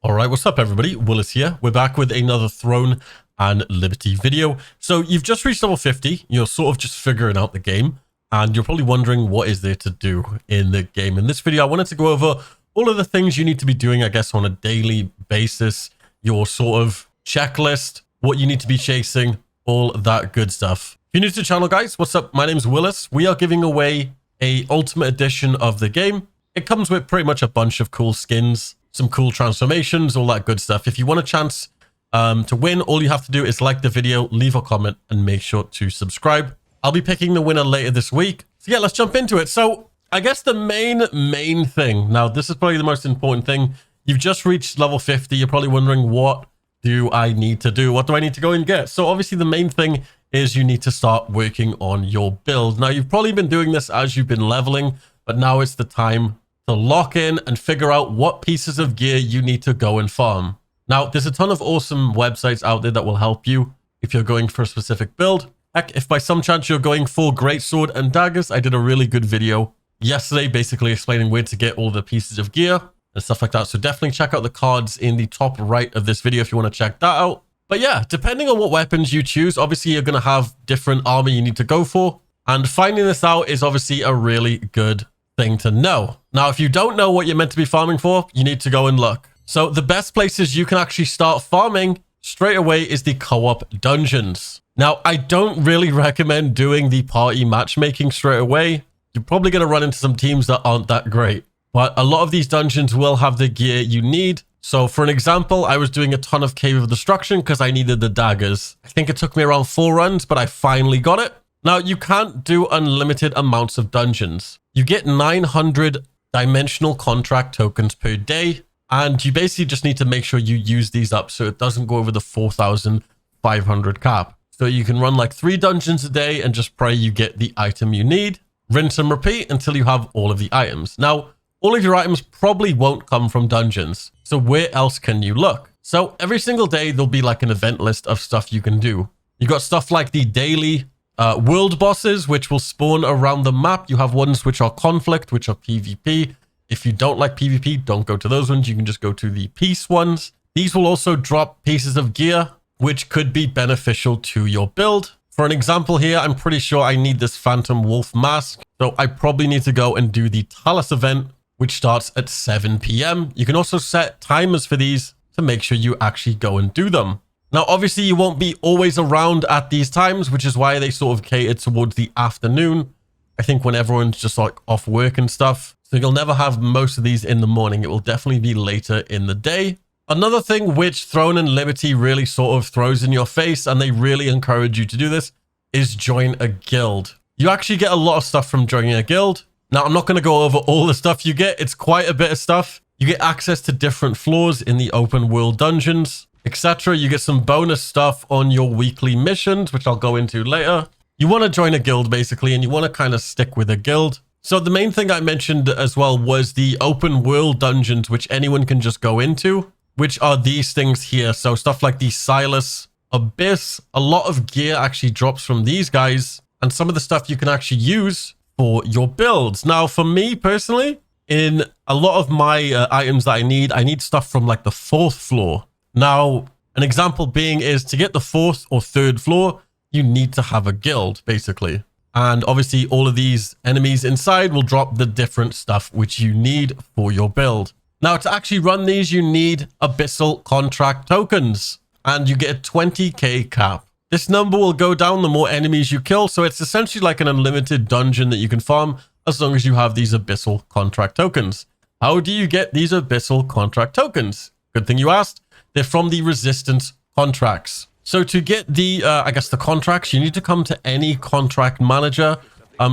All right, what's up, everybody? Willis here. We're back with another Throne and Liberty video. So you've just reached level 50. You're sort of just figuring out the game, and you're probably wondering what is there to do in the game. In this video, I wanted to go over all of the things you need to be doing, I guess, on a daily basis, your sort of checklist, what you need to be chasing, all that good stuff. If you're new to the channel, guys, what's up? My name's Willis. We are giving away a Ultimate Edition of the game. It comes with pretty much a bunch of cool skins, some cool transformations, all that good stuff. If you want a chance to win, all you have to do is like the video, leave a comment, and make sure to subscribe. I'll be picking the winner later this week. So yeah, let's jump into it. So I guess the main thing, now this is probably the most important thing. You've just reached level 50. You're probably wondering, what do I need to do? What do I need to go and get? So obviously the main thing is you need to start working on your build. Now you've probably been doing this as you've been leveling, but now it's the time to lock in and figure out what pieces of gear you need to go and farm. Now, there's a ton of awesome websites out there that will help you if you're going for a specific build. Heck, if by some chance you're going for greatsword and daggers, I did a really good video yesterday basically explaining where to get all the pieces of gear and stuff like that. So definitely check out the cards in the top right of this video if you want to check that out. But yeah, depending on what weapons you choose, obviously you're going to have different armor you need to go for. And finding this out is obviously a really good thing to know. Now, if you don't know what you're meant to be farming for, you need to go and look. So the best places you can actually start farming straight away is the co-op dungeons. Now, I don't really recommend doing the party matchmaking straight away. You're probably going to run into some teams that aren't that great, but a lot of these dungeons will have the gear you need. So for an example, I was doing a ton of Cave of Destruction because I needed the daggers. I think it took me around 4 runs, but I finally got it. Now, you can't do unlimited amounts of dungeons. You get 900 dimensional contract tokens per day, and you basically just need to make sure you use these up so it doesn't go over the 4,500 cap. So you can run like 3 dungeons a day and just pray you get the item you need. Rinse and repeat until you have all of the items. Now, all of your items probably won't come from dungeons. So where else can you look? So every single day, there'll be like an event list of stuff you can do. You got stuff like the daily world bosses, which will spawn around the map. You have ones which are conflict, which are PvP. If you don't like PvP, don't go to those ones. You can just go to the peace ones. These will also drop pieces of gear, which could be beneficial to your build. For an example here, I'm pretty sure I need this Phantom Wolf mask. So I probably need to go and do the Talus event, which starts at 7 p.m. You can also set timers for these to make sure you actually go and do them. Now, obviously, you won't be always around at these times, which is why they sort of cater towards the afternoon. I think when everyone's just like off work and stuff. So you'll never have most of these in the morning. It will definitely be later in the day. Another thing which Throne and Liberty really sort of throws in your face, and they really encourage you to do this, is join a guild. You actually get a lot of stuff from joining a guild. Now, I'm not going to go over all the stuff you get. It's quite a bit of stuff. You get access to different floors in the open world dungeons, etc. You get some bonus stuff on your weekly missions, which I'll go into later. You want to join a guild, basically, and you want to kind of stick with a guild. So the main thing I mentioned as well was the open world dungeons, which anyone can just go into, which are these things here. So stuff like the Silas Abyss, a lot of gear actually drops from these guys, and some of the stuff you can actually use for your builds. Now, for me personally, in a lot of my items that I need stuff from like the 4th floor. Now, an example being is to get the 4th or 3rd floor, you need to have a guild, basically. And obviously, all of these enemies inside will drop the different stuff which you need for your build. Now, to actually run these, you need Abyssal Contract Tokens, and you get a 20k cap. This number will go down the more enemies you kill, so it's essentially like an unlimited dungeon that you can farm as long as you have these Abyssal Contract Tokens. How do you get these Abyssal Contract Tokens? Good thing you asked. They're from the Resistance contracts. So to get the, I guess the contracts, you need to come to any contract manager.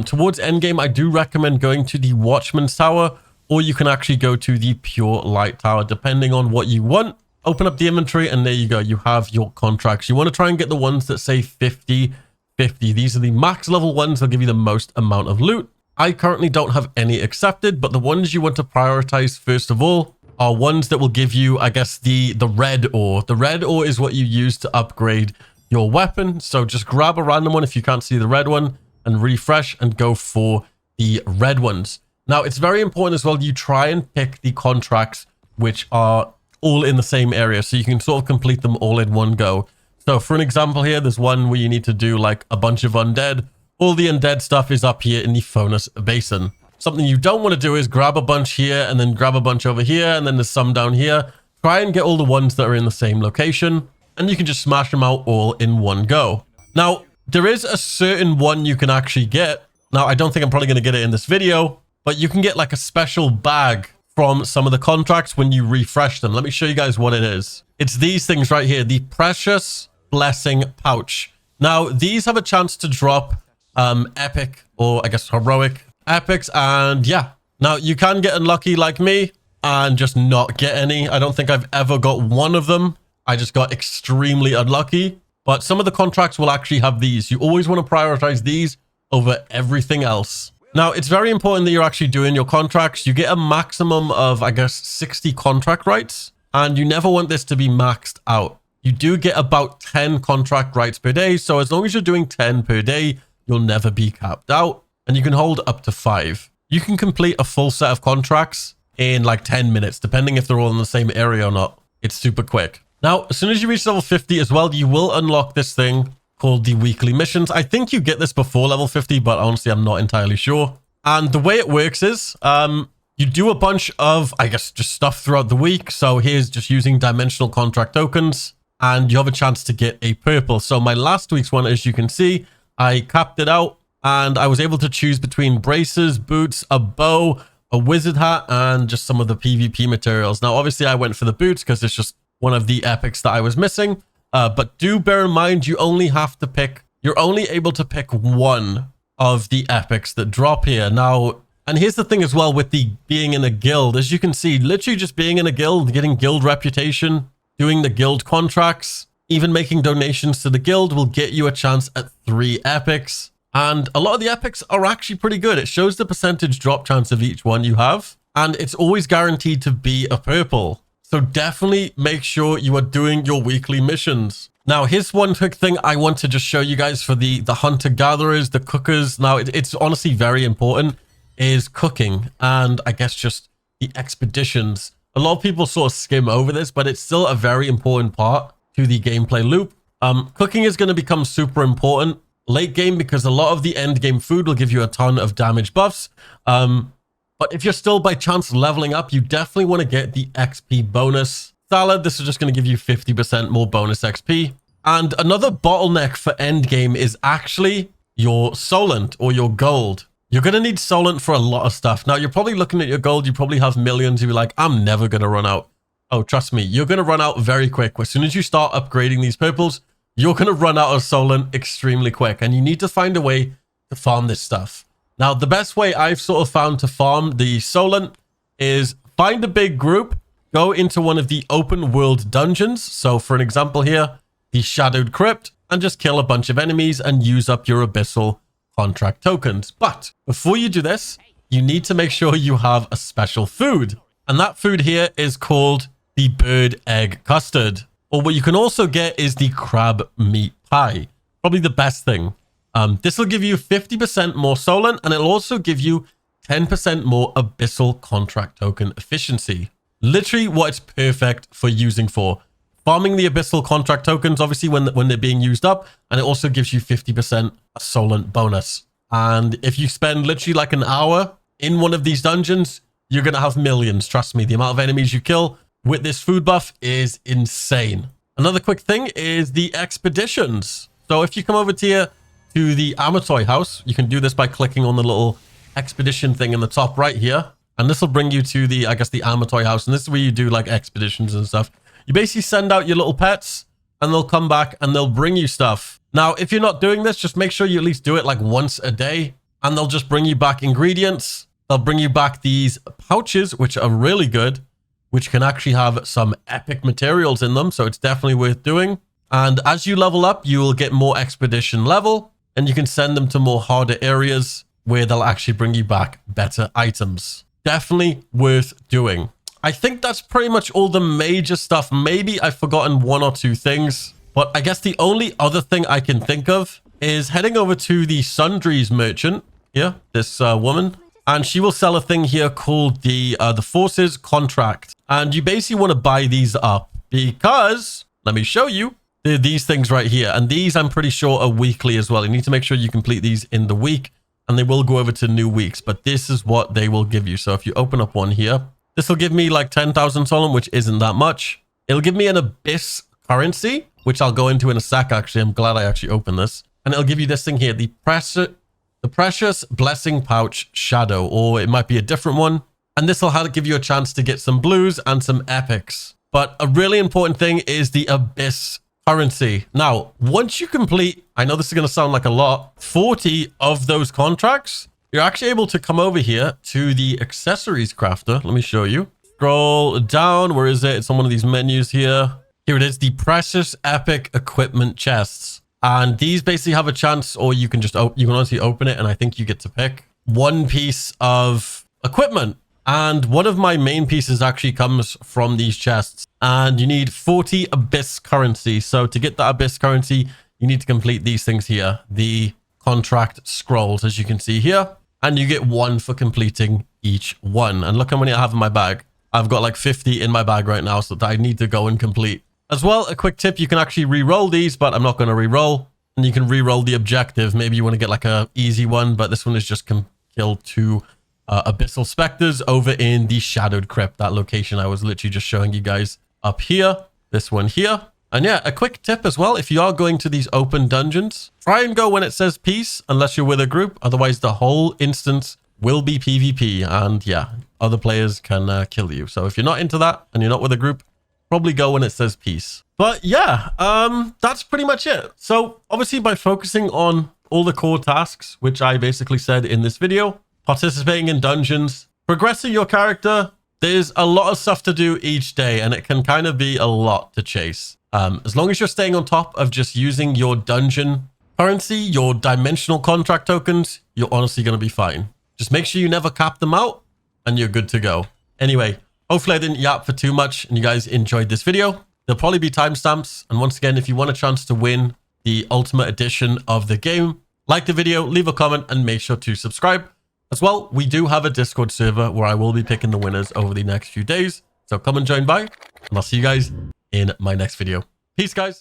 Towards endgame, I do recommend going to the Watchman's Tower, or you can actually go to the Pure Light Tower, depending on what you want. Open up the inventory, and there you go. You have your contracts. You want to try and get the ones that say 50, 50. These are the max level ones that give you the most amount of loot. I currently don't have any accepted, but the ones you want to prioritize first of all are ones that will give you, I guess, the red ore. The red ore is what you use to upgrade your weapon. So just grab a random one if you can't see the red one and refresh and go for the red ones. Now, it's very important as well you try and pick the contracts which are all in the same area, so you can sort of complete them all in one go. So for an example here, there's one where you need to do like a bunch of undead. All the undead stuff is up here in the Fonus Basin. Something you don't want to do is grab a bunch here and then grab a bunch over here, and then there's some down here. Try and get all the ones that are in the same location, and you can just smash them out all in one go. Now, there is a certain one you can actually get. Now, I don't think I'm probably going to get it in this video, but you can get like a special bag from some of the contracts when you refresh them. Let me show you guys what it is. It's these things right here, the Precious Blessing Pouch. Now, these have a chance to drop epic, or I guess heroic epics, and yeah. Now, you can get unlucky like me and just not get any. I don't think I've ever got one of them. I just got extremely unlucky. But some of the contracts will actually have these. You always want to prioritize these over everything else. Now, it's very important that you're actually doing your contracts. You get a maximum of, I guess, 60 contract rights, and you never want this to be maxed out. You do get about 10 contract rights per day, so as long as you're doing 10 per day, you'll never be capped out, and you can hold up to 5. You can complete a full set of contracts in like 10 minutes, depending if they're all in the same area or not. It's super quick. Now, as soon as you reach level 50 as well, you will unlock this thing called the weekly missions. I think you get this before level 50, but honestly, I'm not entirely sure. And the way it works is you do a bunch of, I guess, just stuff throughout the week. So here's just using dimensional contract tokens, and you have a chance to get a purple. So my last week's one, as you can see, I capped it out, and I was able to choose between braces, boots, a bow, a wizard hat, and just some of the PvP materials. Now, obviously, I went for the boots because it's just one of the epics that I was missing. But do bear in mind, you only have to pick, you're only able to pick one of the epics that drop here. Now, and here's the thing as well with the being in a guild. As you can see, literally just being in a guild, getting guild reputation, doing the guild contracts, even making donations to the guild will get you a chance at 3 epics. And a lot of the epics are actually pretty good. It shows the percentage drop chance of each one you have, and it's always guaranteed to be a purple. So definitely make sure you are doing your weekly missions. Now, here's one quick thing I want to just show you guys for the hunter-gatherers, the cookers. Now, it's honestly very important, is cooking, and I guess just the expeditions. A lot of people sort of skim over this, but it's still a very important part to the gameplay loop. Cooking is going to become super important late game because a lot of the end game food will give you a ton of damage buffs. But if you're still by chance leveling up, you definitely want to get the XP bonus. Salad, this is just going to give you 50% more bonus XP. And another bottleneck for endgame is actually your Solant or your gold. You're going to need Solant for a lot of stuff. Now, you're probably looking at your gold. You probably have millions. You'll be like, I'm never going to run out. Oh, trust me, you're going to run out very quick. As soon as you start upgrading these purples, you're going to run out of Solant extremely quick. And you need to find a way to farm this stuff. Now, the best way I've sort of found to farm the Solant is find a big group, go into one of the open world dungeons. So for an example here, the Shadowed Crypt, and just kill a bunch of enemies and use up your abyssal contract tokens. But before you do this, you need to make sure you have a special food. And that food here is called the bird egg custard. Or what you can also get is the crab meat pie. Probably the best thing. This will give you 50% more Solant, and it'll also give you 10% more abyssal contract token efficiency. Literally what it's perfect for using for. Farming the abyssal contract tokens, obviously, when they're being used up, and it also gives you 50% a Solant bonus. And if you spend literally like an hour in one of these dungeons, you're going to have millions. Trust me, the amount of enemies you kill with this food buff is insane. Another quick thing is the expeditions. So if you come over here to the Amatoy house, you can do this by clicking on the little expedition thing in the top right here. And this will bring you to the, I guess, the Amatoy house. And this is where you do like expeditions and stuff. You basically send out your little pets and they'll come back and they'll bring you stuff. Now, if you're not doing this, just make sure you at least do it like once a day and they'll just bring you back ingredients. They'll bring you back these pouches, which are really good, which can actually have some epic materials in them. So it's definitely worth doing. And as you level up, you will get more expedition level and you can send them to more harder areas where they'll actually bring you back better items. Definitely worth doing. I think that's pretty much all the major stuff. Maybe I've forgotten 1 or 2 things, but I guess the only other thing I can think of is heading over to the Sundries merchant. Yeah, this woman. and she will sell a thing here called the Forces Contract. And you basically want to buy these up because, let me show you, they're these things right here. And these, I'm pretty sure, are weekly as well. You need to make sure you complete these in the week, and they will go over to new weeks. But this is what they will give you. So if you open up one here, this will give me like 10,000 Solant, which isn't that much. It'll give me an Abyss currency, which I'll go into in a sec, actually. I'm glad I actually opened this. And it'll give you this thing here, the Precious Blessing Pouch Shadow, or it might be a different one. And this will give you a chance to get some blues and some epics. But a really important thing is the Abyss currency. Now, once you complete, I know this is going to sound like a lot, 40 of those contracts, you're actually able to come over here to the accessories crafter. Let me show you. Scroll down. Where is it? It's on one of these menus here. Here it is, the Precious Epic Equipment Chests. And these basically have a chance, or you can just you can honestly open it, and I think you get to pick one piece of equipment. And one of my main pieces actually comes from these chests. And you need 40 Abyss currency. So to get that Abyss currency, you need to complete these things here. The contract scrolls, as you can see here. And you get one for completing each one. And look how many I have in my bag. I've got like 50 in my bag right now, so that I need to go and complete. As well, a quick tip, you can actually re-roll these, but I'm not going to re-roll. And you can re-roll the objective. Maybe you want to get like a easy one, but this one is just kill 2 Abyssal Spectres over in the Shadowed Crypt, that location I was literally just showing you guys up here. This one here. And yeah, a quick tip as well, if you are going to these open dungeons, try and go when it says peace, unless you're with a group. Otherwise, the whole instance will be PvP. And yeah, other players can kill you. So if you're not into that and you're not with a group, probably go when it says peace. But yeah, that's pretty much it. So obviously by focusing on all the core tasks, which I basically said in this video, participating in dungeons, progressing your character, there's a lot of stuff to do each day, and it can kind of be a lot to chase. As long as you're staying on top of just using your dungeon currency, your dimensional contract tokens, you're honestly going to be fine. Just make sure you never cap them out and you're good to go. Anyway, hopefully I didn't yap for too much and you guys enjoyed this video. There'll probably be timestamps. And once again, if you want a chance to win the Ultimate Edition of the game, like the video, leave a comment, and make sure to subscribe. As well, we do have a Discord server where I will be picking the winners over the next few days. So come and join by, and I'll see you guys in my next video. Peace, guys.